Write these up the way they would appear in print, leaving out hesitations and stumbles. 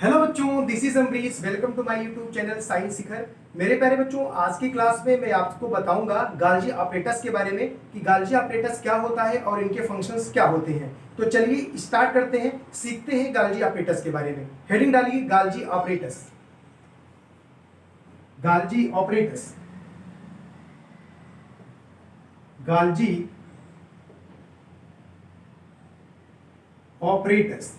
Hello बच्चों, this is Amrish. Welcome to my YouTube channel science Shikhar. मेरे प्यारे बच्चों, आज की क्लास में मैं आपको बताऊंगा गाल्जी ऑपरेटर्स के बारे में कि गाल्जी ऑपरेटर्स क्या होता है और इनके फंक्शंस क्या होते हैं। तो चलिए स्टार्ट करते हैं, सीखते हैं गाल्जी ऑपरेटर्स के बारे में। हेडिंग डालिए गाल्जी ऑपरेटर्स। गाल्जी operators, गाल्जी operators.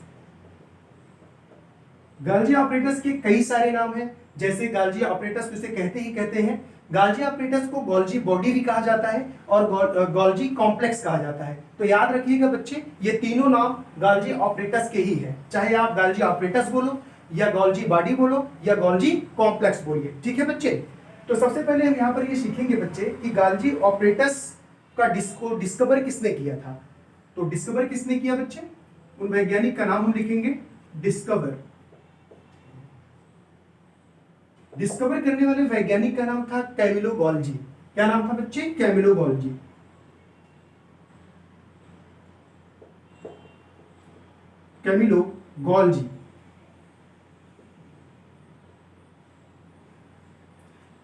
गाल्जी ऑपरेटर्स के कई सारे नाम हैं, जैसे गाल्जी ऑपरेटर्स इसे कहते ही कहते हैं। गाल्जी ऑपरेटर्स को गोल्जी बॉडी भी कहा जाता है और गोल्जी कॉम्प्लेक्स कहा जाता है। तो याद रखिएगा बच्चे, ये तीनों नाम गाल्जी ऑपरेटर्स के ही हैं, चाहे आप गाल्जी ऑपरेटर्स बोलो या गोल्जी बॉडी बोलो या गोल्जी कॉम्प्लेक्स बोलिए। ठीक है बच्चे, तो सबसे पहले हम यहाँ पर ये सीखेंगे बच्चे कि गाल्जी ऑपरेटर्स का डिस्कवर किसने किया था। तो डिस्कवर किसने किया बच्चे, उन वैज्ञानिक का नाम हम लिखेंगे डिस्कवर। डिस्कवर करने वाले वैज्ञानिक का नाम था कैमिलो गोल्जी। क्या नाम था बच्चे? Camillo Golgi. Camillo Golgi.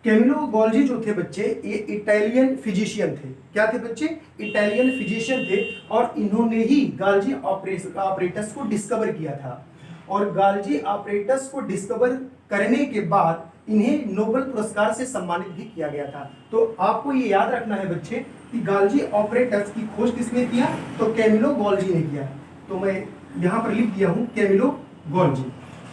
Camillo Golgi जो थे बच्चे, ये इटालियन फिजिशियन थे। क्या थे बच्चे? इटालियन फिजिशियन थे और इन्होंने ही गाल्जी ऑपरेटर्स को डिस्कवर किया था। और गाल्जी ऑपरेटर्स को डिस्कवर करने के बाद इन्हें नोबेल पुरस्कार से सम्मानित भी किया गया था। तो आपको ये याद रखना है बच्चे कि गाल्जी ऑपरेटर्स की खोज किसने किया? तो कैमिलो गोल्जी ने किया। तो मैं यहाँ पर लिख दिया हूँ कैमिलो गोल्जी।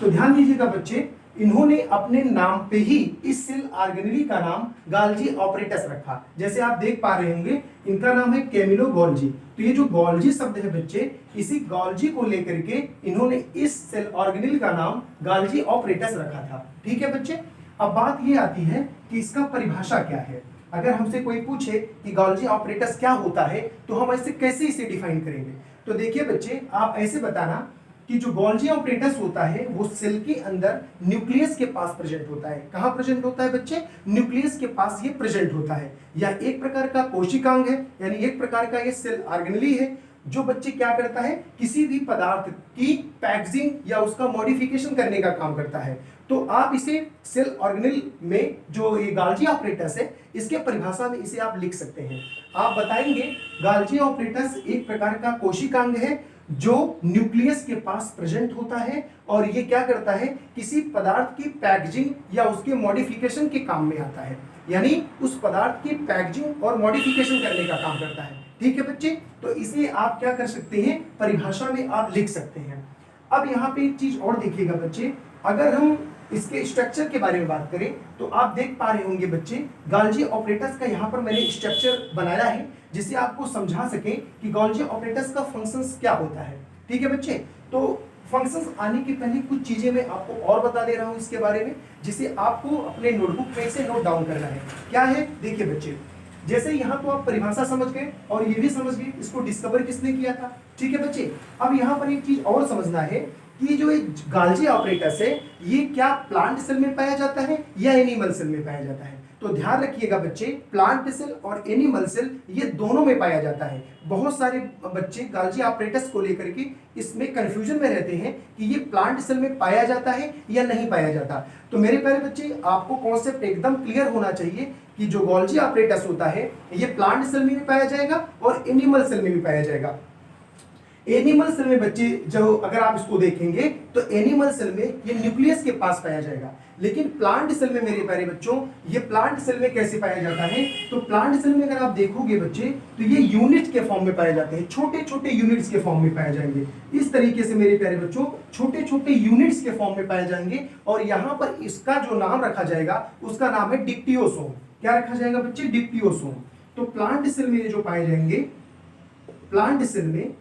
तो ध्यान दीजिएगा बच्चे, इन्होंने अपने नाम पे ही इस सेल ऑर्गेनेली का नाम गाल्जी ऑपरेटर्स रखा। जैसे आप देख पा रहे होंगे, इनका नाम है कैमिलो गोल्जी। तो ये जो गोल्जी शब्द है बच्चे, इसी गोल्जी को लेकर के इन्होंने इस सेल ऑर्गेनेल का नाम गाल्जी ऑपरेटर्स रखा था। ठीक है बच्चे, अब बात ये आती है कि इसका परिभाषा क्या है। अगर हमसे कोई पूछे कि गाल्जी ऑपरेटर्स क्या होता है, तो हम ऐसे कैसे इसे डिफाइन करेंगे। तो देखिए बच्चे, आप ऐसे बताना कि जो गोल्जी ऑपरेटर्स होता है वो सेल के अंदर न्यूक्लियस के पास प्रेजेंट होता है। कहाँ प्रेजेंट होता है बच्चे? न्यूक्लियस के पास ये प्रेजेंट होता है। यह एक प्रकार का कोशिकांग है, यानी एक प्रकार का ये सेल ऑर्गेनेली है जो बच्चे क्या करता है, किसी भी पदार्थ की पैकेजिंग या उसका मॉडिफिकेशन करने का काम करता है। तो आप इसे सेल ऑर्गेनेल में जो ये गाल्जी ऑपरेटर्स है, इसके परिभाषा में इसे आप लिख सकते हैं। आप बताएंगे गाल्जी ऑपरेटर्स एक प्रकार का कोशिकांग है जो न्यूक्लियस के पास प्रेजेंट होता है और ये क्या करता है, किसी पदार्थ की पैकेजिंग या उसके मॉडिफिकेशन के काम में आता है, यानी उस पदार्थ की पैकेजिंग और मॉडिफिकेशन करने का काम करता है। ठीक है बच्चे, तो इसे आप क्या कर सकते हैं, परिभाषा में आप लिख सकते हैं। अब यहाँ पे एक चीज और देखिएगा बच्चे, अगर हम इसके स्ट्रक्चर के बारे में बात करें तो आप देख पा रहे होंगे बच्चे, गाल्जी ऑपरेटर्स का यहाँ पर मैंने स्ट्रक्चर बनाया है जिससे आपको समझा सके कि गाल्जी ऑपरेटर्स का फंक्शंस क्या होता है। ठीक है बच्चे, तो फंक्शंस आने के पहले कुछ चीजें मैं आपको और बता दे रहा हूँ इसके बारे में, जिसे आपको अपने नोटबुक में से नोट डाउन करना है। क्या है? देखिए बच्चे, जैसे यहाँ तो आप परिभाषा समझ गए और ये भी समझ गए इसको डिस्कवर किसने किया था। ठीक है बच्चे, अब यहाँ पर एक चीज और समझना है कि जो गाल्जी ऑपरेटर्स है ये क्या प्लांट सेल में पाया जाता है या एनिमल सेल में पाया जाता है। तो ध्यान रखिएगा बच्चे, प्लांट सेल और एनिमल सेल ये दोनों में पाया जाता है। बहुत सारे बच्चे गाल्जी ऑपरेटर्स को लेकर के इसमें कंफ्यूजन में रहते हैं कि ये प्लांट सेल में पाया जाता है या नहीं पाया जाता। तो मेरे प्यारे बच्चे, आपको कॉन्सेप्ट एकदम क्लियर होना चाहिए कि जो गाल्जी ऑपरेटर्स होता है ये प्लांट सेल में भी पाया जाएगा और एनिमल सेल में भी पाया जाएगा। एनिमल सेल में बच्चे जो अगर आप इसको देखेंगे तो एनिमल सेल में ये न्यूक्लियस के पास पाया जाएगा, लेकिन प्लांट सेल में मेरे प्यारे बच्चों ये प्लांट सेल में कैसे पाया जाता है। तो प्लांट सेल में अगर आप देखोगे बच्चे तो ये यूनिट के फॉर्म में पाए जाते हैं, छोटे छोटे यूनिट्स के फॉर्म में पाए जाएंगे। इस तरीके से मेरे प्यारे बच्चों छोटे छोटे यूनिट्स के फॉर्म में पाए जाएंगे और यहाँ पर इसका जो नाम रखा जाएगा उसका नाम है डिप्टियोसोम। क्या रखा जाएगा बच्चे? डिप्टियोसोम। तो प्लांट सेल में जो पाए जाएंगे, प्लांट सेल में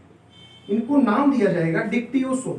इनको नाम दिया जाएगा डिप्टियोसोम।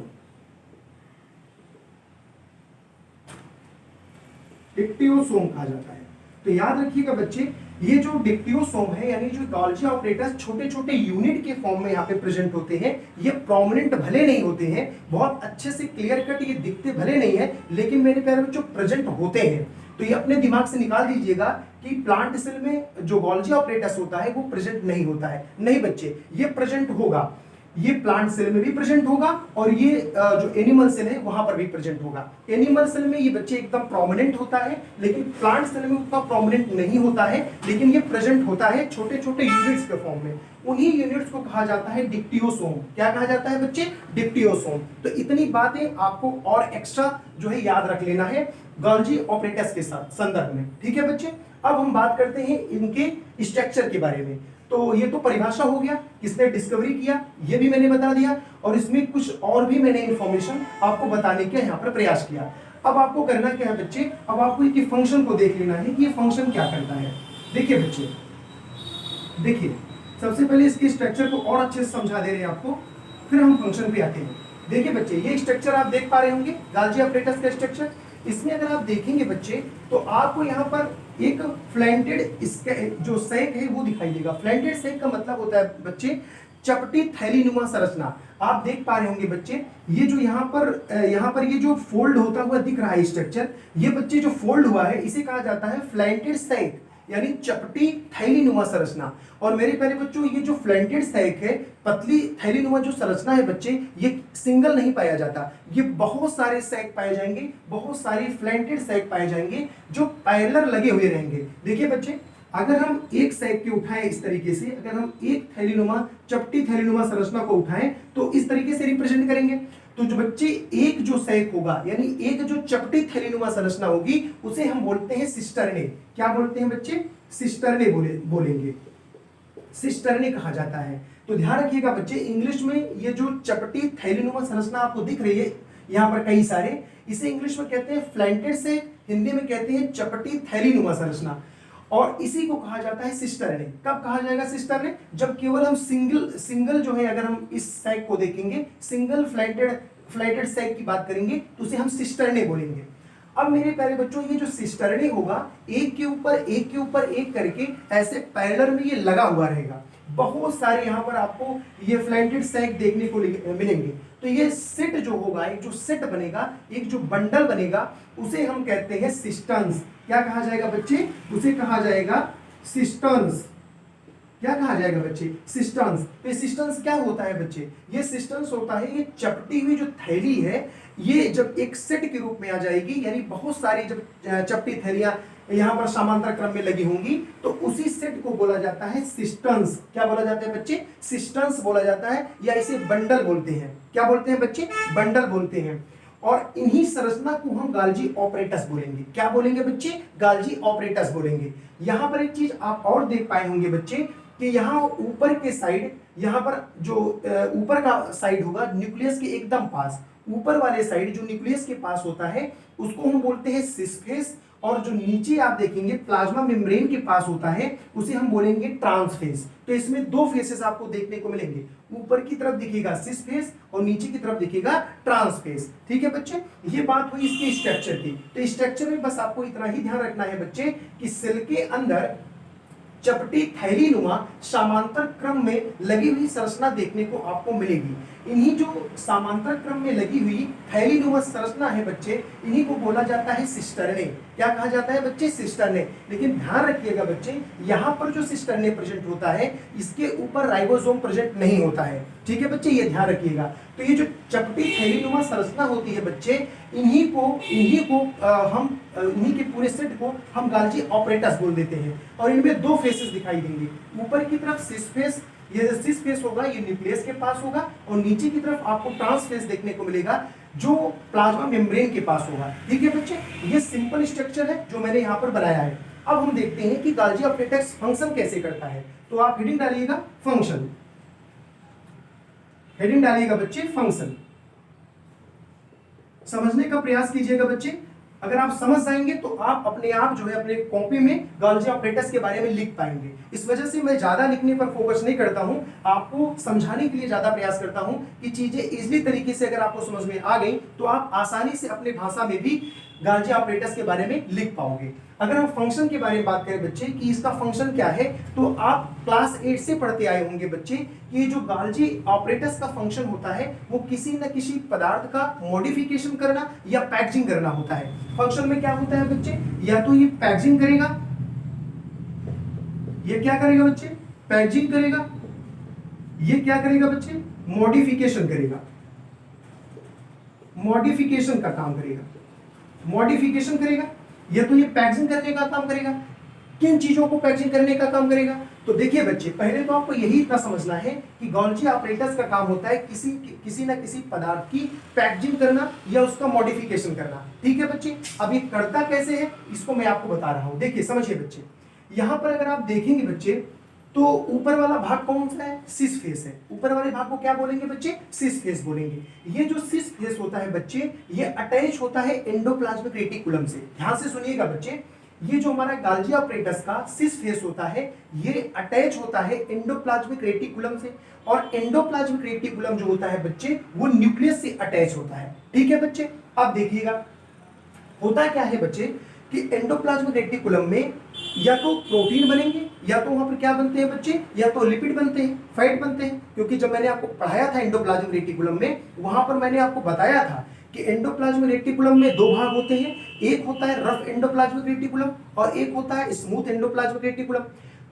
डिप्टियोसोम कहा जाता है। तो याद रखिएगा बच्चे, ये जो डिप्टियोसोम है यानी जो गाल्जी ऑपरेटर्स छोटे छोटे यूनिट के फॉर्म में यहाँ पे प्रेजेंट होते हैं, ये प्रोमिनेंट भले नहीं होते हैं, बहुत अच्छे से क्लियर कट ये दिखते भले नहीं है, लेकिन मेरे प्यारे बच्चों प्रेजेंट होते हैं। तो ये अपने दिमाग से निकाल दीजिएगा कि प्लांट सेल में जो गाल्जी ऑपरेटर्स होता है वो प्रेजेंट नहीं होता है। नहीं बच्चे, ये प्रेजेंट होगा। ये प्लांट सेल में भी प्रेजेंट होगा और ये जो एनिमल सेल है वहां पर भी प्रेजेंट होगा। एनिमल सेल में ये बच्चे एकदम प्रोमिनेंट होता है, लेकिन प्लांट सेल में उतना प्रोमिनेंट नहीं होता है, लेकिन ये प्रेजेंट होता है छोटे छोटे यूनिट्स के फॉर्म में। उन्हीं यूनिट्स को कहा जाता है डिप्टियोसोम। क्या कहा जाता है बच्चे? डिप्टियोसोम। तो इतनी बातें आपको और एक्स्ट्रा जो है याद रख लेना है गोल्जी ऑपरेटस के साथ संदर्भ में। ठीक है बच्चे, अब हम बात करते हैं इनके स्ट्रक्चर के बारे में। तो ये तो परिभाषा हो गया, किसने डिस्कवरी किया ये भी मैंने बता दिया, और इसमें कुछ और भी मैंने इंफॉर्मेशन आपको बताने का यहाँ पर प्रयास किया। अब आपको करना क्या है बच्चे, अब आपको ये फंक्शन को देख लेना है कि ये फंक्शन क्या करता है। देखिए बच्चे, देखिए सबसे पहले इसके स्ट्रक्चर को और अच्छे से समझा दे रहे हैं आपको, फिर हम फंक्शन पे आते हैं। देखिए बच्चे, ये स्ट्रक्चर आप देख पा रहे होंगे गोल्जी ऑपरेटस का स्ट्रक्चर। इसमें अगर आप देखेंगे बच्चे तो आपको यहाँ पर एक फ्लैंटेड इसका जो सैक है वो दिखाई देगा। फ्लैंटेड सैक का मतलब होता है बच्चे चपटी थैलीनुमा संरचना। आप देख पा रहे होंगे बच्चे, ये जो यहाँ पर ये जो फोल्ड होता हुआ दिख रहा है स्ट्रक्चर, ये बच्चे जो फोल्ड हुआ है इसे कहा जाता है फ्लैंटेड सैक, यानी चपटी थैलीनुमा संरचना। और मेरे प्यारे बच्चों, ये जो फ्लैंटेड सैक है, पतली थैलीनुमा जो संरचना है बच्चे, ये सिंगल नहीं पाया जाता, ये बहुत सारे सैक पाए जाएंगे, बहुत सारी फ्लैंटेड सैक पाए जाएंगे जो पैरेलल लगे हुए रहेंगे। देखिए बच्चे, अगर हम एक सैक के उठाएं इस तरीके से, अगर हम एक थैलीनुमा चपटी थैलीनुमा संरचना को उठाएं तो इस तरीके से रिप्रेजेंट करेंगे। तो जो बच्चे एक जो सैक होगा, यानी एक जो चपटी थैलीनुमा संरचना होगी, उसे हम बोलते हैं सिस्टरने। क्या बोलते हैं बच्चे? सिस्टरने बोलेंगे, सिस्टरने कहा जाता है। तो ध्यान रखिएगा बच्चे, इंग्लिश में ये जो चपटी थैलीनुमा संरचना आपको दिख रही है यहाँ पर कई सारे, इसे इंग्लिश में कहते हैं फ्लैंटेड सैक, हिंदी में कहते हैं चपटी थैलीनुमा संरचना, और इसी को कहा जाता है सिस्टरने। कब कहा जाएगा सिस्टरने? जब केवल हम सिंगल जो है, अगर हम इस सैक को देखेंगे, सिंगल फ्लैटेड सैक की बात करेंगे तो उसे हम सिस्टरने बोलेंगे। अब मेरे प्यारे बच्चों, ये जो सिस्टरने होगा, एक के ऊपर एक करके ऐसे पैरेलल में ये लगा हुआ रहेगा। बहुत सारे यहाँ पर आपको ये फ्लैंटेड सैक देखने को मिलेंगे। तो ये सेट जो होगा, एक जो सेट बनेगा, एक जो बंडल बनेगा, उसे हम कहते हैं सिस्टन्स। क्या कहा जाएगा बच्चे? उसे कहा जाएगा सिस्टन्स। क्या कहा जाएगा बच्चे? सिस्टन्स। तो सिस्टन्स क्या होता है बच्चे? ये सिस्टन्स होता है, ये चपटी हुई जो थैली है, ये जब एक सेट के रूप में आ जाएगी, यानी बहुत सारी जब चपटी थैलियां यहाँ पर समांतर क्रम में लगी होंगी, तो उसी सेट को बोला जाता है सिस्टन्स। क्या बोला जाता है बच्चे? सिस्टन्स बोला जाता है, या इसे बंडल बोलते हैं। क्या बोलते हैं बच्चे? बंडल बोलते हैं। और इन्हीं संरचना को हम गोल्जी ऑपरेटस बोलेंगे। क्या बोलेंगे बच्चे? गोल्जी ऑपरेटस बोलेंगे। यहाँ पर एक चीज आप और देख पाए होंगे बच्चे कि यहाँ ऊपर के साइड, यहाँ पर जो ऊपर का साइड होगा न्यूक्लियस के एकदम पास, ऊपर वाले साइड जो न्यूक्लियस के पास होता है उसको हम बोलते हैं सिस फेस, और जो नीचे आप देखेंगे प्लाज्मा मेम्ब्रेन के पास होता है उसे हम बोलेंगे ट्रांस फेस। तो इसमें दो फेसेस आपको देखने को मिलेंगे, ऊपर की तरफ दिखेगा सिस फेस और नीचे की तरफ दिखेगा ट्रांस फेस। ठीक है बच्चे, ये बात हुई इसके स्ट्रक्चर की। तो स्ट्रक्चर में बस आपको इतना ही ध्यान रखना है बच्चे कि सेल के अंदर चपटी थैलीनुमा समांतर क्रम में लगी हुई संरचना देखने को आपको मिलेगी। इन्हीं जो समांतर क्रम में लगी हुई थैलीनुमा संरचना है बच्चे, इन्हीं को बोला जाता है सिस्टरने। क्या कहा जाता है बच्चे? सिस्टरने। लेकिन ध्यान रखिएगा बच्चे, यहाँ पर जो सिस्टरने प्रेजेंट होता है, इसके ऊपर राइबोसोम प्रेजेंट नहीं होता है। ठीक है बच्चे, ये ध्यान रखिएगा। तो ये जो चपटी थैलीनुमा संरचना होती है बच्चे, इन्हीं के पूरे सेट को हम गोल्जी ऑपरेटस बोल देते हैं। और इनमें दो फेसेस दिखाई देंगे, ऊपर की तरफ सिस फेस, ये सिस फेस होगा, ये न्यूक्लियस के पास होगा, और नीचे की तरफ आपको ट्रांस फेस देखने को मिलेगा जो प्लाज्मा मेम्ब्रेन के पास होगा। ठीक है बच्चे, ये सिंपल स्ट्रक्चर है जो मैंने यहाँ पर बनाया है। अब हम देखते हैं कि गोल्जी ऑपरेटस फंक्शन कैसे करता है। तो आप हेडिंग डालिएगा फंक्शन, हेडिंग डालिएगा बच्चे फंक्शन। समझने का प्रयास कीजिएगा बच्चे, अगर आप समझ जाएंगे तो आप अपने आप जो है अपने कॉपी में गोल्जी ऑपरेटस के बारे में लिख पाएंगे। इस वजह से मैं ज्यादा लिखने पर फोकस नहीं करता हूं, आपको समझाने के लिए ज्यादा प्रयास करता हूं कि चीजें इजीली तरीके से अगर आपको समझ में आ गई तो आप आसानी से अपने भाषा में भी गोल्जी ऑपरेटस के बारे में लिख पाओगे। अगर हम फंक्शन के बारे में बात करें बच्चे कि इसका फंक्शन क्या है, तो आप क्लास 8 से पढ़ते आए होंगे बच्चे कि जो गोल्जी ऑपरेटस का फंक्शन होता है वो किसी न किसी पदार्थ का मॉडिफिकेशन करना या पैकेजिंग करना होता है। फंक्शन में क्या होता है बच्चे? या तो ये पैकेजिंग करेगा, ये क्या करेगा बच्चे? पैकेजिंग करेगा, ये क्या करेगा बच्चे? मॉडिफिकेशन करेगा, मॉडिफिकेशन का काम करेगा, मॉडिफिकेशन करेगा, या तो ये पैकेजिंग करने का काम करेगा। किन चीजों को पैकेजिंग करने का काम करेगा? तो देखिए बच्चे, पहले तो आपको यही इतना समझना है कि गोल्जी ऑपरेटर्स का काम होता है किसी ना किसी पदार्थ की पैकेजिंग करना या उसका मॉडिफिकेशन करना। ठीक है बच्चे, अब ये करता कैसे है इसको मैं आपको बता रहा हूं। देखिए समझिए बच्चे, यहां पर अगर आप देखेंगे बच्चे तो ऊपर वाला भाग कौन सा है? सिस फेस है। ऊपर वाले भाग को क्या बोलेंगे बच्चे? सिस फेस बोलेंगे। ये जो सिस फेस होता है बच्चे, ये अटैच होता है एंडोप्लाज्मिक रेटिकुलम से। ध्यान से सुनिएगा बच्चे, ये जो हमारा गोल्जी ऑपरेटस का सिस फेस होता है, ये अटैच होता है एंडोप्लाज्मिक रेटिकुलम से, और एंडोप्लाज्मिक रेटिकुलम जो होता है बच्चे, वो न्यूक्लियस से अटैच होता है। ठीक है बच्चे, अब देखिएगा होता क्या है बच्चे कि एंडोप्लाज्मिक रेटिकुलम में या तो प्रोटीन बनेंगे, या तो वहां पर क्या बनते हैं बच्चे, या तो लिपिड बनते हैं, फैट बनते हैं। क्योंकि जब मैंने आपको पढ़ाया था एंडोप्लाज्मिक रेटिकुलम में, वहां पर मैंने आपको बताया था कि एंडोप्लाज्मिक रेटिकुलम में दो भाग होते हैं, एक होता है रफ एंडोप्लाज्मिक रेटिकुलम और एक होता है smooth endoplasmic reticulum.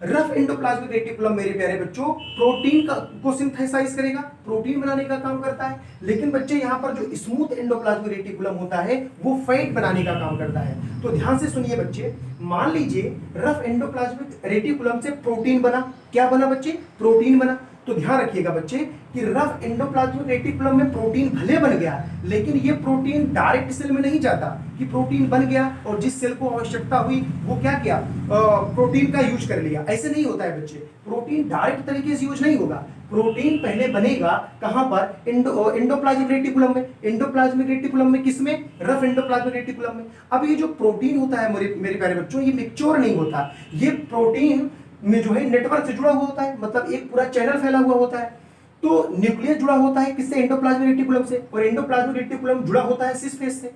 Rough endoplasmic reticulum मेरे प्यारे बच्चों प्रोटीन को सिंथेसाइज करेगा, प्रोटीन बनाने का काम करता है। लेकिन बच्चे यहाँ पर जो स्मूथ एंडोप्लाज्मिक रेटिकुलम होता है वो फैट बनाने का काम करता है। तो ध्यान से सुनिए बच्चे, मान लीजिए रफ एंडोप्लाज्मिक रेटिकुलम से प्रोटीन बना। क्या बना बच्चे? प्रोटीन बना। तो ध्यान रखिएगा बच्चे कि रफ एंडोप्लाज्मिक रेटिकुलम में प्रोटीन भले बन गया, लेकिन ये प्रोटीन डायरेक्ट सेल में नहीं जाता कि प्रोटीन बन गया और जिस सेल को आवश्यकता हुई वो क्या किया, प्रोटीन का यूज कर लिया। ऐसे नहीं होता है बच्चे, प्रोटीन डायरेक्ट तरीके से यूज नहीं होगा। प्रोटीन पहले बनेगा कहां पर? एंडोप्लाज्मिक रेटिकुलम में। एंडोप्लाज्मिक रेटिकुलम में किसमें? रफ एंडोप्लाज्मिक रेटिकुलम में। अब ये जो प्रोटीन होता है मेरे प्यारे बच्चों, ये मैच्योर नहीं होता। ये प्रोटीन में जो है नेटवर्क से जुड़ा हुआ होता है, मतलब एक पूरा चैनल फैला हुआ होता है। तो न्यूक्लियस जुड़ा होता है किससे? एंडोप्लाज्मिक रेटिकुलम से, और एंडोप्लाज्मिक रेटिकुलम जुड़ा होता है सिस फेस से।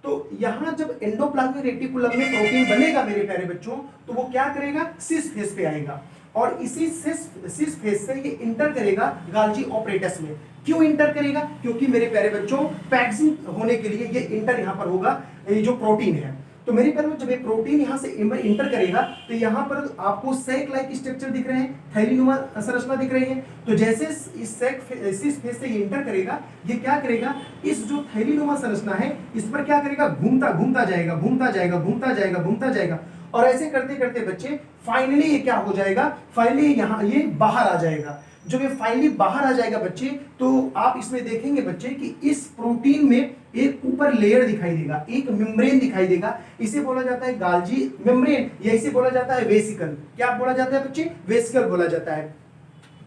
तो यहां जब एंडोप्लाज्मिक रेटिकुलम में प्रोटीन बनेगा मेरे प्यारे बच्चों, तो वो क्या करेगा? सिस फेस पे आएगा, और इसी सिस फेस से ये इंटर करेगा गोल्जी ऑपरेटस में। क्यों इंटर करेगा? क्योंकि मेरे प्यारे बच्चों पैक्सिंग होने के लिए ये इंटर यहां पर होगा, ये जो प्रोटीन है। तो मेरे प्यारे बच्चों, जब ये प्रोटीन यहां से इंटर करेगा तो यहां पर आपको सैक लाइक स्ट्रक्चर दिख रहे हैं, थैलीनुमा संरचना दिख रही है। तो जैसे इस सिस फेस से ये इंटर करेगा, ये क्या करेगा? इस जो थैलीनुमा संरचना है इस पर क्या करेगा? घूमता घूमता जाएगा, घूमता जाएगा, घूमता जाएगा, घूमता जाएगा, और ऐसे करते करते बच्चे फाइनली ये क्या हो जाएगा? फाइनली यहां ये बाहर आ जाएगा। जब ये फाइनली बाहर आ जाएगा बच्चे, तो आप इसमें देखेंगे बच्चे कि इस प्रोटीन में एक ऊपर लेयर दिखाई देगा, एक मेम्ब्रेन दिखाई देगा। इसे बोला जाता है गोल्जी मेम्ब्रेन, या इसे बोला जाता है वेसिकल। क्या बोला जाता है बच्चे? वेसिकल बोला जाता है,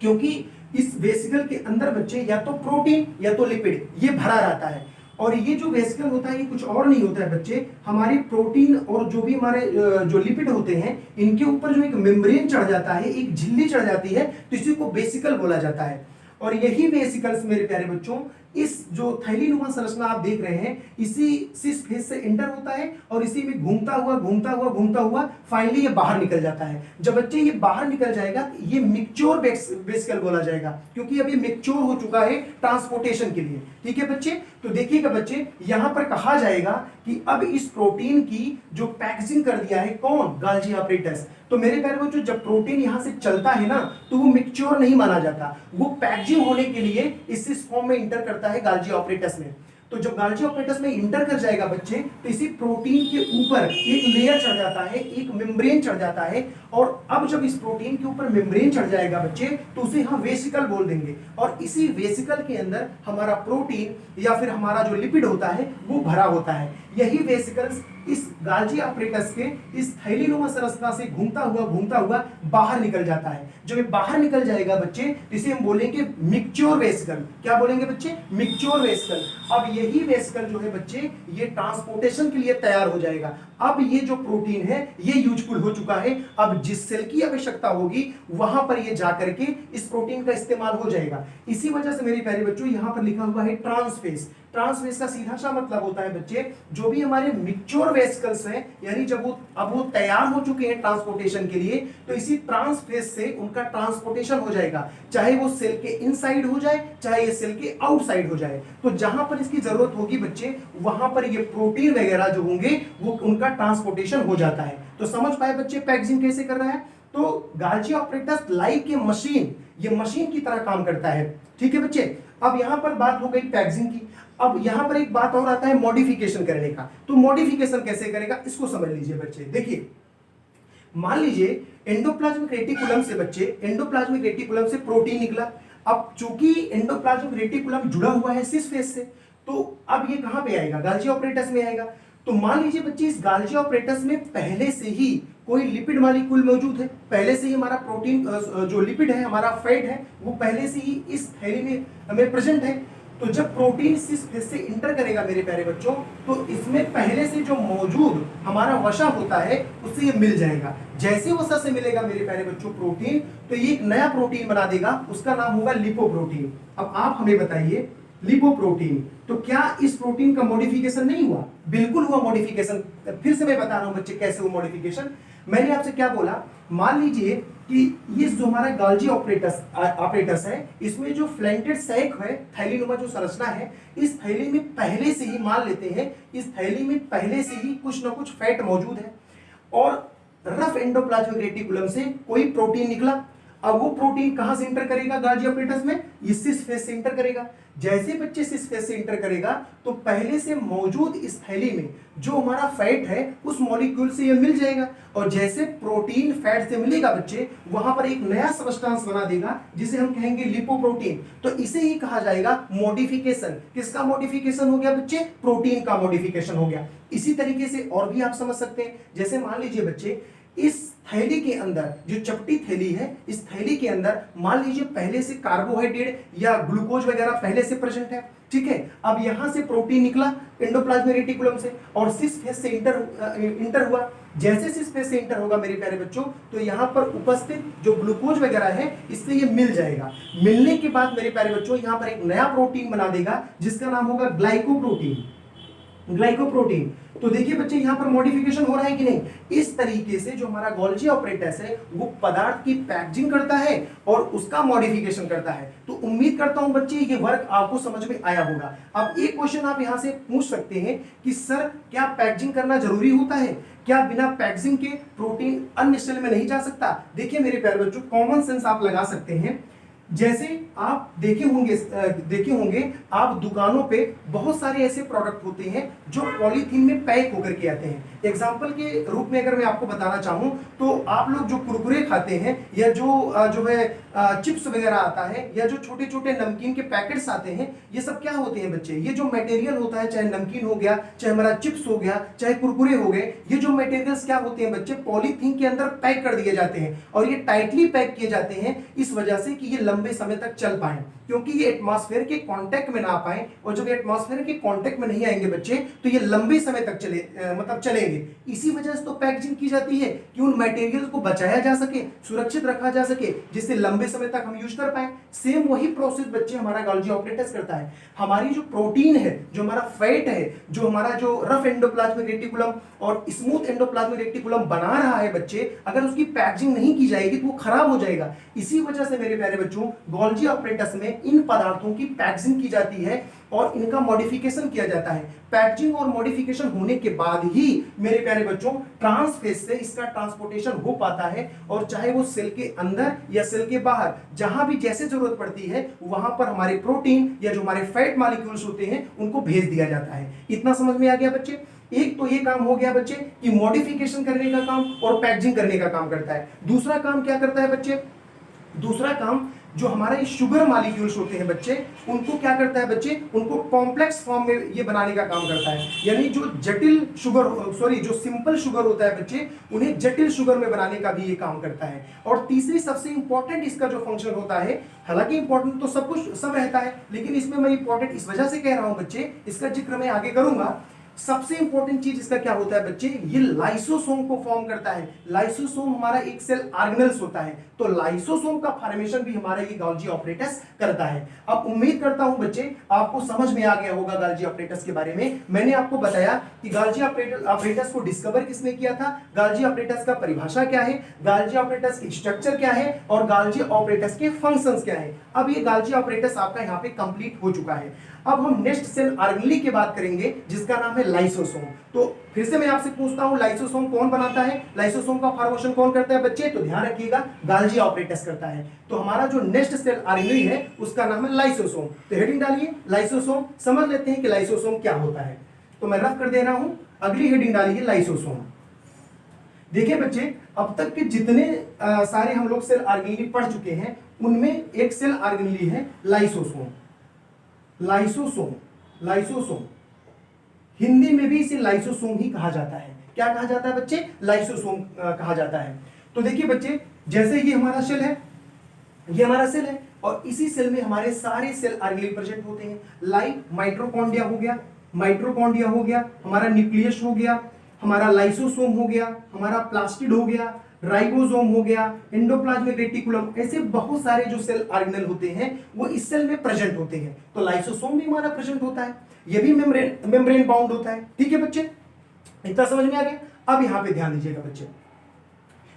क्योंकि इस वेसिकल के अंदर बच्चे या तो प्रोटीन या तो लिपिड ये भरा रहता है। और ये जो वेसिकल होता है ये कुछ और नहीं होता है बच्चे, हमारी प्रोटीन और जो भी हमारे जो लिपिड होते हैं इनके ऊपर जो एक मेम्ब्रेन चढ़ जाता है, एक झिल्ली चढ़ जाती है, तो इसी को वेसिकल बोला जाता है। और यही वेसिकल्स मेरे प्यारे बच्चों, इस जो थैलीनुमा संरचना आप देख रहे हैं, इसी सिस फेस से इंटर होता है और इसी में घूमता हुआ घूमता हुआ घूमता हुआ फाइनली ये बाहर निकल जाता है। जब बच्चे ये बाहर निकल जाएगा ये मैच्योर वेसिकल बोला जाएगा, क्योंकि अब ये मैच्योर हो चुका है ट्रांसपोर्टेशन के लिए। ठीक है बच्चे, तो देखिएगा बच्चे, यहां पर कहा जाएगा कि अब इस प्रोटीन की जो पैकेजिंग कर दिया है कौन? Golgi apparatus. तो मेरे प्यारे बच्चों, जब प्रोटीन यहां से चलता है ना तो वो मैच्योर नहीं माना जाता, वो पैकेजिंग होने के लिए इस फॉर्म में इंटर करता है गोल्जी ऑपरेटस में। तो जब गोल्जी ऑपरेटस में इंटर कर जाएगा बच्चे, तो इसी प्रोटीन के ऊपर एक लेयर चढ़ जाता है, एक मेम्ब्रेन चढ़ जाता है। और अब जब इस प्रोटीन के ऊपर मेम्ब्रेन चढ़ जाएगा बच्चे, तो उसे हम वेसिकल बोल देंगे, और इसी वेसिकल के अंदर हमारा प्रोटीन या फिर हमारा जो लिपिड होता है वो भरा होता है। यही वेसिकल्स इस गोल्जी ऑपरेटस के इस थैलीनुमा संरचना से घूमता हुआ बाहर निकल जाता है। जब ये बाहर निकल जाएगा बच्चे, तो इसे हम बोलेंगे मैच्योर वेसिकल। क्या बोलेंगे बच्चे? Mature vesicle. अब यही वेसिकल जो है बच्चे, ये ट्रांसपोर्टेशन के लिए तैयार हो जाएगा। अब ये जो प्रोटीन है ये यूजफुल हो चुका है, अब जिस सेल की आवश्यकता होगी वहां पर ये जाकर के इस प्रोटीन का इस्तेमाल हो जाएगा। इसी वजह से मेरे प्यारे बच्चों यहां पर लिखा हुआ है ट्रांसफेज। ट्रांसफेज का सीधा सा मतलब होता है बच्चे, जो भी हमारे मैच्योर वेसिकल्स हैं, यानी जब वो तैयार हो चुके हैं ट्रांसपोर्टेशन के लिए, तो इसी ट्रांसफेज से उनका ट्रांसपोर्टेशन हो जाएगा, चाहे वो सेल के इनसाइड हो जाए चाहे ये सेल के आउटसाइड हो जाए। तो जहां पर इसकी जरूरत होगी बच्चे, वहां पर ये प्रोटीन वगैरह जो होंगे वो उनका ट्रांसपोर्टेशन हो जाता है। तो समझ पाए बच्चे पैकेजिंग कैसे कर रहा है? तो गाल्जी ऑपरेटस लाइक ए मशीन, ये मशीन की तरह काम करता है। ठीक है बच्चे, अब यहां पर बात हो गई पैकेजिंग की। अब यहां पर एक बात और आता है मॉडिफिकेशन करने का। तो मॉडिफिकेशन कैसे करेगा इसको समझ लीजिए बच्चे। देखिए, मान लीजिए एंडोप्लाज्मिक रेटिकुलम से बच्चे, एंडोप्लाज्मिक रेटिकुलम से प्रोटीन निकला। अब चूंकि एंडोप्लाज्मिक रेटिकुलम जुड़ा हुआ है सिस फेस से, तो अब ये कहां पे आएगा, गाल्जी ऑपरेटस में आएगा। तो मान लीजिए बच्चे इस गाल्जी ऑपरेटस में पहले से ही कोई लिपिड मॉलिक्यूल मौजूद है, पहले से ही हमारा प्रोटीन जो लिपिड है, हमारा फैट है, वो पहले से ही इस थैली में हमें प्रेजेंट है। तो जब प्रोटीन सिस फेस से इंटर करेगा मेरे प्यारे बच्चों, तो इसमें पहले से जो मौजूद हमारा वसा होता है उससे ये मिल जाएगा। जैसे वसा से मिलेगा मेरे प्यारे बच्चों प्रोटीन, तो ये एक नया प्रोटीन बना देगा, उसका नाम होगा लिपोप्रोटीन। अब आप हमें बताइए, लिपोप्रोटीन, तो क्या इस प्रोटीन का मॉडिफिकेशन नहीं हुआ? बिल्कुल हुआ मॉडिफिकेशन। फिर से मैं बता रहा हूं बच्चे कैसे हुआ मॉडिफिकेशन। मैंने आपसे क्या बोला, मान लीजिए कि ये जो हमारा गाल्जी ऑपरेटस है, इसमें जो फ्लैंटेड सैक है, थैलीनुमा जो संरचना है, इस थैली में पहले से ही मान लेते हैं, इस थैली में पहले से ही कुछ ना कुछ फैट मौजूद है और रफ एंडोप्लाज्मिक रेटिकुलम से कोई प्रोटीन निकला। अब वो प्रोटीन कहां से इंटर करेगा गाल्जी ऑपरेटस में, इस सिस फेस से इंटर करेगा। जैसे बच्चे सिस फेस से इंटर करेगा, तो पहले से मौजूद इस थैली में जो हमारा फैट है उस मॉलिक्यूल से ये मिल जाएगा, और जैसे प्रोटीन फैट से मिलेगा बच्चे, वहां पर एक नया सब्सटेंस बना देगा जिसे हम कहेंगे लिपोप्रोटीन। तो इसे ही कहा जाएगा मॉडिफिकेशन। किसका मॉडिफिकेशन हो गया बच्चे? प्रोटीन का मॉडिफिकेशन हो गया। इसी तरीके से और भी आप समझ सकते हैं, जैसे मान लीजिए बच्चे इस थैली के अंदर जो चपटी थैली है, इस थैली के अंदर मान लीजिए पहले से कार्बोहाइड्रेट या ग्लूकोज वगैरह पहले से प्रेजेंट है। ठीक है, अब यहां से प्रोटीन निकला एंडोप्लाज्मिक रेटिकुलम से और सिस फेस से इंटर हुआ। जैसे सिस फेस से इंटर होगा मेरे प्यारे बच्चों, तो यहां पर उपस्थित जो ग्लूकोज वगैरह है इससे ये मिल जाएगा। मिलने के बाद मेरे प्यारे बच्चों यहां पर एक नया प्रोटीन बना देगा जिसका नाम होगा ग्लाइकोप्रोटीन। ग्लाइकोप्रोटीन। तो देखिए बच्चे यहां पर मॉडिफिकेशन हो रहा है कि नहीं। इस तरीके से जो हमारा गोल्जी ऑपरेटस है वो पदार्थ की पैकेजिंग करता है और उसका मॉडिफिकेशन करता है। तो उम्मीद करता हूं बच्चे ये वर्क आपको समझ में आया होगा। अब एक क्वेश्चन आप यहां से पूछ सकते हैं कि सर क्या पैकेजिंग करना जरूरी होता है? क्या बिना पैकेजिंग के प्रोटीन अन्य सेल में नहीं जा सकता? देखिए मेरे प्यारे बच्चों, कॉमन सेंस आप लगा सकते हैं। जैसे आप देखे होंगे आप दुकानों पे बहुत सारे ऐसे प्रोडक्ट होते हैं जो पॉलीथीन में पैक होकर के आते हैं। एग्जाम्पल के रूप में अगर मैं आपको बताना चाहूं, तो आप लोग जो कुरकुरे खाते हैं या जो है चिप्स वगैरह आता है या जो छोटे छोटे नमकीन के पैकेट्स आते हैं, ये सब क्या होते हैं बच्चे? ये जो मटेरियल होता है, चाहे नमकीन हो गया, चाहे हमारा चिप्स हो गया, चाहे कुरकुरे हो गए, ये जो मटेरियल्स क्या होते हैं बच्चे? पॉलीथीन के अंदर पैक कर दिए जाते हैं और ये टाइटली पैक किए जाते हैं इस वजह से कि ये लंबे समय तक चल पाए, क्योंकि ये एटमॉस्फेयर के कांटेक्ट में ना पाए। और जब एटमॉस्फेयर के कांटेक्ट में नहीं आएंगे बच्चे, तो ये लंबे समय तक चलेंगे। इसी वजह से तो पैकेजिंग की जाती है कि उन मटेरियल को बचाया जा सके, सुरक्षित रखा जा सके, जिससे लंबे समय तक हम यूज कर पाए। सेम वही प्रोसेस बच्चे हमारा गोल्जी ऑपरेटस करता है। हमारी जो प्रोटीन है, जो हमारा फैट है, जो हमारा जो रफ एंडोप्लाज्मिक रेटिकुलम और स्मूथ एंडोप्लाज्मिक रेटिकुलम बना रहा है बच्चे, अगर उसकी पैकेजिंग नहीं की जाएगी तो वो खराब हो जाएगा। इसी वजह से मेरे प्यारे बच्चों गोल्जी ऑपरेटस में इन पदार्थों की पैकेजिंग की जाती है और इनका मॉडिफिकेशन किया जाता है। पैकेजिंग और मॉडिफिकेशन होने के बाद ही मेरे प्यारे बच्चों ट्रांसफेज से इसका ट्रांसपोर्टेशन हो पाता है, और चाहे वो सेल के अंदर या सेल के बाहर, जहां भी जैसे जरूरत पड़ती है वहां पर हमारे प्रोटीन या जो हमारे फैट मॉलिक्यूल्स होते हैं उनको भेज दिया जाता है। इतना समझ में आ गया बच्चे? एक तो ये काम हो गया बच्चे कि मॉडिफिकेशन करने का काम और पैकेजिंग करने का काम करता है। दूसरा काम क्या करता है बच्चे? दूसरा काम जो हमारे ये शुगर मॉलिक्यूल्स होते हैं बच्चे, उनको क्या करता है बच्चे? उनको कॉम्प्लेक्स फॉर्म में ये बनाने का काम करता है। यानी जो जो सिंपल शुगर होता है बच्चे, उन्हें जटिल शुगर में बनाने का भी ये काम करता है। और तीसरी सबसे इंपॉर्टेंट इसका जो फंक्शन होता है, हालांकि इंपॉर्टेंट तो सब रहता है, लेकिन इसमें मैं इंपॉर्टेंट इस वजह से कह रहा हूं बच्चे, इसका जिक्र मैं आगे करूंगा। सबसे इंपॉर्टेंट चीज इसका क्या होता है बच्चे? ये लाइसोसोम को फॉर्म करता है। लाइसोसोम हमारा एक सेल ऑर्गेनेल्स होता है, तो लाइसोसोम का फॉर्मेशन भी हमारा ये गोल्जी ऑपरेटस करता है। अब उम्मीद करता हूं बच्चे आपको समझ में आ गया होगा गोल्जी ऑपरेटस के बारे में। मैंने आपको बताया कि गोल्जी ऑपरेटस को डिस्कवर किसने किया था, गोल्जी ऑपरेटस का परिभाषा क्या है, गोल्जी ऑपरेटस की स्ट्रक्चर क्या है और गोल्जी ऑपरेटस के फंक्शंस क्या है। अब ये गोल्जी ऑपरेटस आपका यहाँ पे कंप्लीट हो चुका है। अब हम नेक्स्ट सेल ऑर्गेनेली की बात करेंगे जिसका नाम है लाइसोसोम। तो फिर से मैं आपसे पूछता हूं, लाइसोसोम कौन बनाता है, लाइसोसोम का फॉर्मेशन कौन करता है बच्चे? तो ध्यान रखिएगा, गाल्जी ऑपरेटस करता है। तो हमारा जो नेक्स्ट सेल ऑर्गेनेल है उसका नाम है लाइसोसोम। तो हेडिंग डालिए लाइसोसोम, समझ लेते हैं कि लाइसोसोम क्या होता है। तो मैं रफ कर दे रहा हूं, अगली हेडिंग डालिए लाइसोसोम। देखिए बच्चे, अब तक के जितने सारे हम लोग सेल ऑर्गेनेल पढ़ चुके हैं उनमें एक सेल ऑर्गेनेल है लाइसोसोम। लाइसोसोम, लाइसोसोम हिंदी में भी इसे लाइसोसोम ही कहा जाता है। क्या कहा जाता है बच्चे? लाइसोसोम कहा जाता है। तो देखिए बच्चे, जैसे ये हमारा सेल है, ये हमारा सेल है और इसी सेल में हमारे सारे सेल ऑर्गेनेल प्रेजेंट होते हैं। लाइक माइटोकॉन्ड्रिया हो गया, माइटोकॉन्ड्रिया हो गया, हमारा न्यूक्लियस हो गया, हमारा लाइसोसोम हो गया, हमारा प्लास्टिड हो गया, राइबोसोम हो गया, एंडोप्लाज्मिक रेटिकुलम, ऐसे बहुत सारे जो सेल ऑर्गेनेल होते हैं वो इस सेल में प्रेजेंट होते हैं। तो लाइसोसोम भी हमारा प्रेजेंट होता है, ये भी मेम्ब्रेन बाउंड होता है। ठीक है बच्चे, इतना समझ में आ गया। अब यहां पे ध्यान दीजिएगा बच्चे,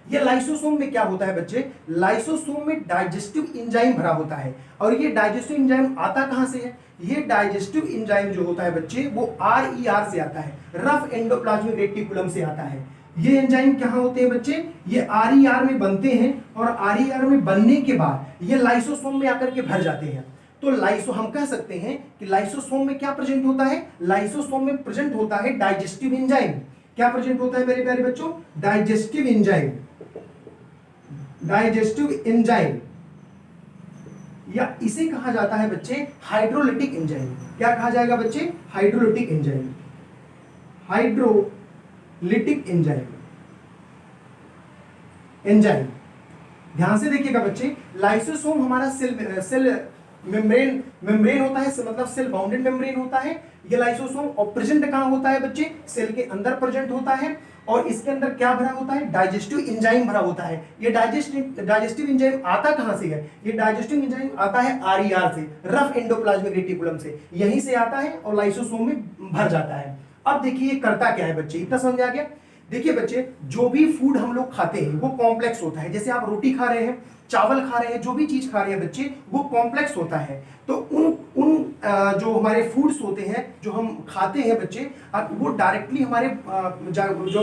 ये लाइसोसोम में क्या होता है बच्चे? लाइसोसोम में डाइजेस्टिव एंजाइम भरा होता है। और ये डाइजेस्टिव एंजाइम आता कहां से है? ये डाइजेस्टिव एंजाइम जो होता है बच्चे वो RER से आता है, रफ एंडोप्लाज्मिक रेटिकुलम से आता है। ये एंजाइम कहां होते हैं बच्चे? ये RER में बनते हैं और RER में बनने के बाद ये लाइसोसोम में आकर के भर जाते हैं। तो लाइसो हम कह सकते हैं कि लाइसोसोम में क्या प्रेजेंट होता है? लाइसोसोम में प्रेजेंट होता है डाइजेस्टिव एंजाइम। क्या प्रेजेंट होता है मेरे प्यारे बच्चों? डाइजेस्टिव एंजाइम, डाइजेस्टिव एंजाइम, या इसे कहा जाता है बच्चे हाइड्रोलिटिक एंजाइम। क्या कहा जाएगा बच्चे? Hydrolytic enzyme, hydrolytic enzyme, enzyme. ध्यान से देखिएगा बच्चे, लाइसोसोम हमारा सेल मेम्ब्रेन होता है, मतलब सेल बाउंडेड मेम्ब्रेन होता है ये लाइसोसोम। और प्रेजेंट कहां होता है बच्चे? सेल के अंदर प्रेजेंट होता है। और इसके अंदर क्या भरा होता है? डाइजेस्टिव एंजाइम भरा होता है। ये डाइजेस्टिव एंजाइम आता कहां से है? ये डाइजेस्टिव एंजाइम आता है RER से, रफ एंडोप्लाज्मिक रेटिकुलम से, यहीं से आता है और लाइसोसोम में भर जाता है। अब देखिए ये करता क्या है बच्चे, इतना समझ आ गया। देखिए बच्चे, जो भी फूड हम लोग खाते हैं वो कॉम्प्लेक्स होता है। जैसे आप रोटी खा रहे हैं, चावल खा रहे हैं, जो भी चीज खा रहे हैं बच्चे वो कॉम्प्लेक्स होता है। तो उन जो हमारे फूड्स होते हैं जो हम खाते हैं बच्चे, वो डायरेक्टली हमारे जो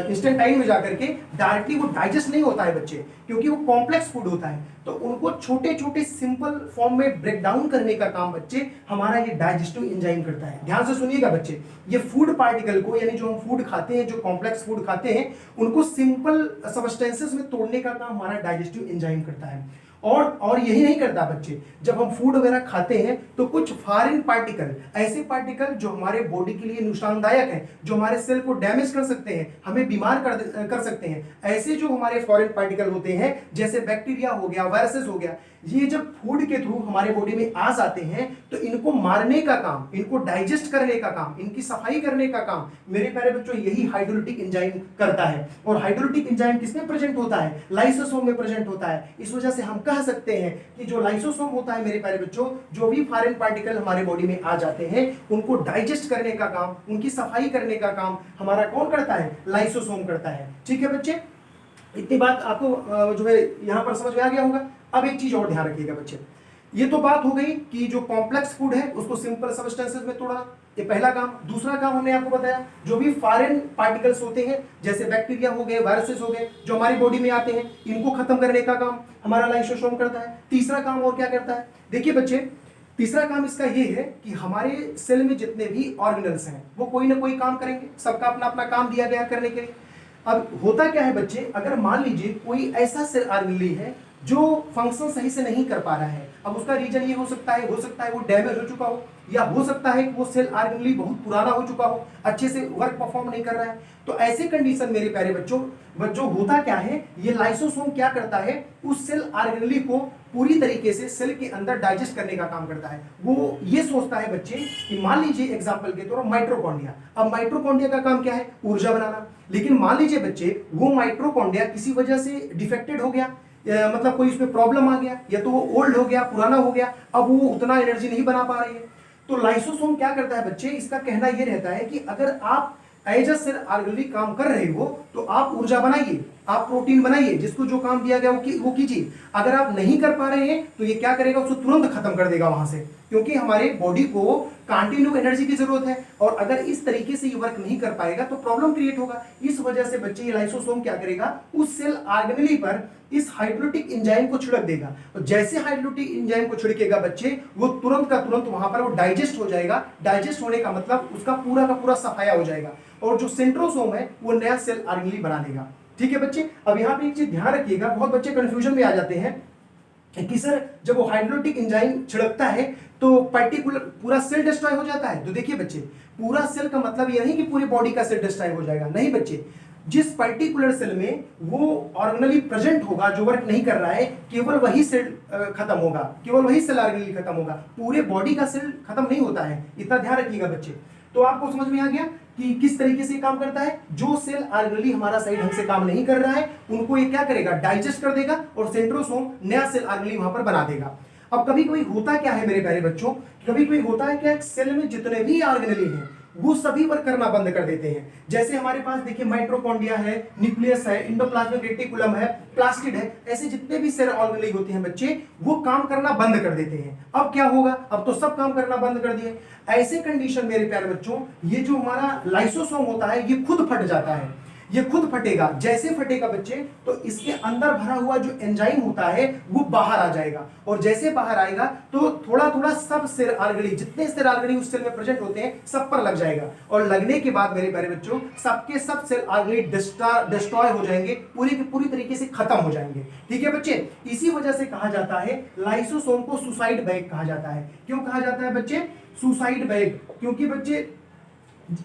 इंस्टेंटाइन में जाकर के डायरेक्टली वो डाइजेस्ट नहीं होता है बच्चे, क्योंकि वो कॉम्प्लेक्स फूड होता है। तो उनको छोटे छोटे सिंपल फॉर्म में ब्रेक डाउन करने का काम बच्चे हमारा ये डाइजेस्टिव एंजाइम करता है। ध्यान से सुनिएगा बच्चे, ये फूड पार्टिकल को, यानी जो हम फूड खाते हैं, जो कॉम्प्लेक्स फूड खाते हैं, उनको सिंपल सब्सटेंसेस में तोड़ने का काम हमारा डाइजेस्टिव एंजाइम करता है। और यही नहीं करता बच्चे, जब हम फूड वगैरह खाते हैं तो कुछ फॉरेन पार्टिकल, ऐसे पार्टिकल जो हमारे बॉडी के लिए नुकसानदायक हैं, जो हमारे सेल को डैमेज कर सकते हैं, हमें बीमार कर सकते हैं, ऐसे जो हमारे फॉरेन पार्टिकल होते हैं, जैसे बैक्टीरिया हो गया, वायरसेस हो गया, ये जब फूड के थ्रू हमारे बॉडी में आ जाते हैं तो इनको मारने का काम, इनको डाइजेस्ट करने का काम, इनकी सफाई करने का काम मेरे प्यारे बच्चों यही हाइड्रोलिटिक एंजाइम करता है। और हाइड्रोलिटिक एंजाइम किसमें प्रेजेंट होता है? लाइसोसोम में प्रेजेंट होता है। इस वजह से हम कह सकते हैं कि जो लाइसोसोम होता है मेरे प्यारे बच्चों, जो भी फॉरेन पार्टिकल हमारे बॉडी में आ जाते हैं उनको डाइजेस्ट करने का काम, उनकी सफाई करने का काम हमारा कौन करता है? लाइसोसोम करता है। ठीक है बच्चे, इतनी बात आपको जो है यहां पर समझ में आ गया होगा। अब एक चीज और ध्यान रखिएगा बच्चे, ये तो बात हो गई कि जो कॉम्प्लेक्स फूड है उसको सिंपल सब्सटेंसेस में तोड़ना, ये पहला काम। दूसरा काम हमने आपको बताया, जो भी फॉरेन पार्टिकल्स होते हैं जैसे बैक्टीरिया हो गए, वायरसेस हो गए, जो हमारी बॉडी में आते हैं, इनको खत्म करने का काम हमारा लाइसोसोम करता है। तीसरा काम और क्या करता है? देखिए बच्चे, तीसरा काम इसका ये है कि हमारे सेल में जितने भी ऑर्गेनल्स हैं वो कोई ना कोई काम करेंगे, सबका अपना अपना काम दिया गया करने के लिए। अब होता क्या है बच्चे, अगर मान लीजिए कोई ऐसा सेल ऑर्गेनेल है जो फंक्शन सही से नहीं कर पा रहा है, अब उसका रीजन ये हो सकता है वो डैमेज हो चुका हो, या हो सकता है कि वो सेल ऑर्गेनेल बहुत पुराना हो चुका हो, अच्छे से वर्क परफॉर्म नहीं कर रहा है। तो ऐसे कंडीशन मेरे प्यारे बच्चों होता क्या है, ये लाइसोसोम क्या करता है, उस सेल ऑर्गेनेल को पूरी तरीके से सेल के अंदर डाइजेस्ट करने का काम करता है। वो ये सोचता है बच्चे कि मान लीजिए एग्जांपल के तौर पर माइटोकॉन्ड्रिया, अब माइटोकॉन्ड्रिया का काम क्या है? ऊर्जा बनाना। लेकिन मान लीजिए बच्चे वो माइटोकॉन्ड्रिया किसी वजह से डिफेक्टेड हो गया, मतलब कोई उसमें प्रॉब्लम आ गया, या तो वो ओल्ड हो गया, पुराना हो गया, अब वो उतना एनर्जी नहीं बना पा रही है। तो लाइसोसोम क्या करता है बच्चे, इसका कहना ये रहता है कि अगर आप एज अ सेल ऑर्गेनेल काम कर रहे हो तो आप ऊर्जा बनाइए, आप प्रोटीन बनाइए, जिसको जो काम दिया गया वो कीजिए। अगर आप नहीं कर पा रहे हैं तो ये क्या करेगा, उसको तुरंत खत्म कर देगा वहां से, क्योंकि हमारे बॉडी को कंटिन्यू एनर्जी की जरूरत है, और अगर इस तरीके से ये वर्क नहीं कर पाएगा तो प्रॉब्लम क्रिएट होगा। इस वजह से बच्चे ये लाइसोसोम क्या करेगा, उस सेल ऑर्गेनेली पर इस हाइड्रोलिटिक एंजाइम को छिड़क देगा, और जैसे हाइड्रोलिटिक एंजाइम को छिड़केगा बच्चे, वो तुरंत का तुरंत वहां पर वो डाइजेस्ट हो जाएगा। डाइजेस्ट होने का मतलब उसका पूरा का पूरा सफाया हो जाएगा, और जो सेंट्रोसोम है वो नया सेल ऑर्गेनेली बना देगा। ठीक है बच्चे, अब यहाँ पे एक चीज ध्यान रखिएगा, बहुत बच्चे कंफ्यूजन में आ जाते हैं कि सर जब वो हाइड्रोलिटिक एंजाइम छिड़कता है तो पर्टिकुलर पूरा सेल डिस्ट्रॉय हो जाता है। तो देखिए बच्चे, पूरा सेल का मतलब ये नहीं कि पूरी बॉडी का सेल डिस्ट्रॉय हो जाएगा, नहीं बच्चे। जिस पर्टिकुलर सेल में वो ऑर्गेनली प्रेजेंट होगा, जो वर्क नहीं कर रहा है, केवल वही सेल खत्म होगा, केवल वही सेल ऑर्गेनली खत्म होगा, पूरे बॉडी का सेल खत्म नहीं होता है, इतना ध्यान रखिएगा बच्चे। तो आपको समझ में आ गया कि किस तरीके से काम करता है। जो सेल ऑर्गेनली हमारा सही ढंग से काम नहीं कर रहा है उनको ये क्या करेगा, डाइजेस्ट कर देगा, और सेंट्रोसोम नया सेल ऑर्गेनली वहां पर बना देगा। अब कभी कभी होता क्या है मेरे प्यारे बच्चों, कभी कभी होता है क्या, सेल में जितने भी ऑर्गेनली हैं वो सभी वर्क करना बंद कर देते हैं। जैसे हमारे पास देखिए माइटोकॉन्ड्रिया है, न्यूक्लियस है, एंडोप्लाज्मिक रेटिकुलम है, प्लास्टिड है, ऐसे जितने भी सेल ऑर्गेनली होते हैं बच्चे, वो काम करना बंद कर देते हैं। अब क्या होगा, अब तो सब काम करना बंद कर दिए। ऐसे कंडीशन मेरे प्यारे बच्चों, ये जो हमारा लाइसोसोम होता है ये खुद फट जाता है, ये खुद फटेगा। जैसे फटेगा बच्चे, तो इसके अंदर भरा हुआ जो एंजाइम होता है वो बाहर आ जाएगा, और जैसे बाहर आएगा तो थोड़ा थोड़ा सब सेल ऑर्गेनली, जितने सेल ऑर्गेनली उस सेल में प्रेजेंट होते हैं सब पर लग जाएगा, और लगने के बाद मेरे प्यारे बच्चों सबके सब सेल ऑर्गेनली डिस्ट्रॉय हो जाएंगे, पूरी की पूरी तरीके से खत्म हो जाएंगे। ठीक है बच्चे, इसी वजह से कहा जाता है लाइसोसोम को सुसाइड बैग कहा जाता है। क्यों कहा जाता है बच्चे सुसाइड बैग, क्योंकि बच्चे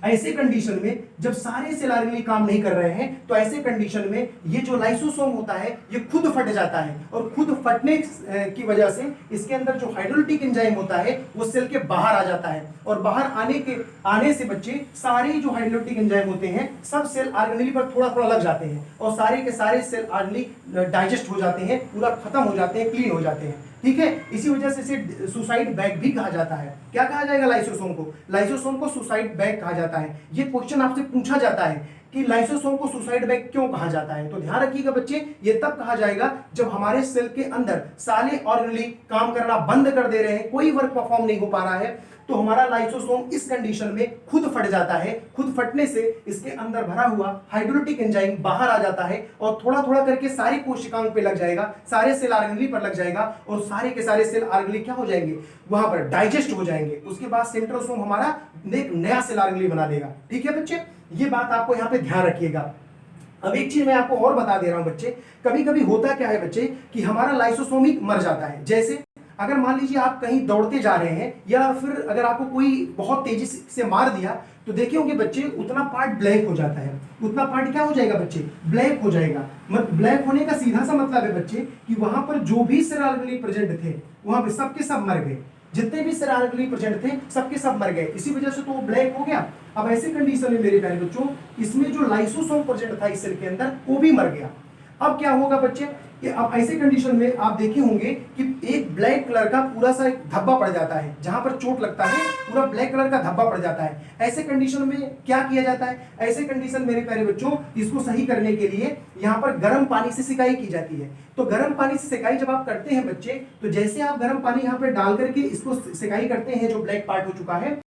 ऐसे कंडीशन में जब सारे सेल ऑर्गेनली काम नहीं कर रहे हैं, तो ऐसे कंडीशन में ये जो लाइसोसोम होता है ये खुद फट जाता है, और खुद फटने की वजह से इसके अंदर जो हाइड्रोलिटिक एंजाइम होता है वो सेल के बाहर आ जाता है, और बाहर आने से बच्चे सारे जो हाइड्रोलिटिक एंजाइम होते हैं सब सेल ऑर्गेनली पर थोड़ा थोड़ा लग जाते हैं, और सारे के सारे सेल ऑर्गेनली डाइजेस्ट हो जाते हैं, पूरा खत्म हो जाते हैं, क्लीन हो जाते हैं। ठीक है, इसी वजह से इसे सुसाइड बैग भी कहा जाता है। क्या कहा जाएगा लाइसोसोम को, लाइसोसोम को सुसाइड बैग कहा जाता है। ये क्वेश्चन आपसे पूछा जाता है कि लाइसोसोम को सुसाइड बैग क्यों कहा जाता है, तो ध्यान रखिएगा बच्चे, ये तब कहा जाएगा जब हमारे सेल के अंदर सारे ऑर्गेनली काम करना बंद कर दे रहे हैं, कोई वर्क परफॉर्म नहीं हो पा रहा है, तो हमारा लाइसोसोम इस कंडीशन में खुद फट जाता है। खुद फटने से इसके अंदर भरा हुआ हाइड्रोलिटिक एंजाइम बाहर आ जाता है, और थोड़ा थोड़ा करके सारी कोशिकाओं पे लग जाएगा, सारे सेल ऑर्गेनली पर लग जाएगा, और सारे के सारे सेल ऑर्गेनली क्या हो जाएंगे, वहां पर डाइजेस्ट हो जाएंगे। उसके बाद सेंट्रोसोम हमारा एक नया सेल ऑर्गेनली बना देगा। ठीक है बच्चे, ये बात आपको यहाँ पे ध्यान रखिएगा। अब एक चीज मैं आपको और बता दे रहा हूं बच्चे, कभी कभी होता क्या है बच्चे कि हमारा लाइसोसोम ही मर जाता है। जैसे अगर मान लीजिए आप कहीं दौड़ते जा रहे हैं, या फिर अगर आपको कोई बहुत तेजी से मार दिया, तो देखे होंगे बच्चे उतना पार्ट ब्लैक हो जाता है, उतना पार्ट क्या हो जाएगा बच्चे, ब्लैक हो जाएगा। ब्लैक होने का सीधा सा मतलब है बच्चे कि वहां पर जो भी सेल ऑर्गेनली प्रेजेंट थे वहां पे सबके सब मर गए, जितने भी सेल ऑर्गेनली प्रेजेंट थे सबके सब मर गए, इसी वजह से तो वो ब्लैक हो गया। अब ऐसे कंडीशन में मेरे प्यारे बच्चों, इसमें जो लाइसोसोम प्रेजेंट था इस सेल के अंदर वो भी मर गया। अब क्या होगा बच्चे कि अब ऐसे कंडीशन में आप देखे होंगे कि एक ब्लैक कलर का पूरा सा एक धब्बा पड़ जाता है, जहां पर चोट लगता है पूरा ब्लैक कलर का धब्बा पड़ जाता है। ऐसे कंडीशन में क्या किया जाता है, ऐसे कंडीशन मेरे प्यारे बच्चों, इसको सही करने के लिए यहाँ पर गर्म पानी से सिकाई की जाती है। तो गर्म पानी से सिकाई जब आप करते हैं बच्चे, तो जैसे आप गर्म पानी यहाँ पे डाल करके इसको सिकाई करते हैं, जो ब्लैक पार्ट हो चुका है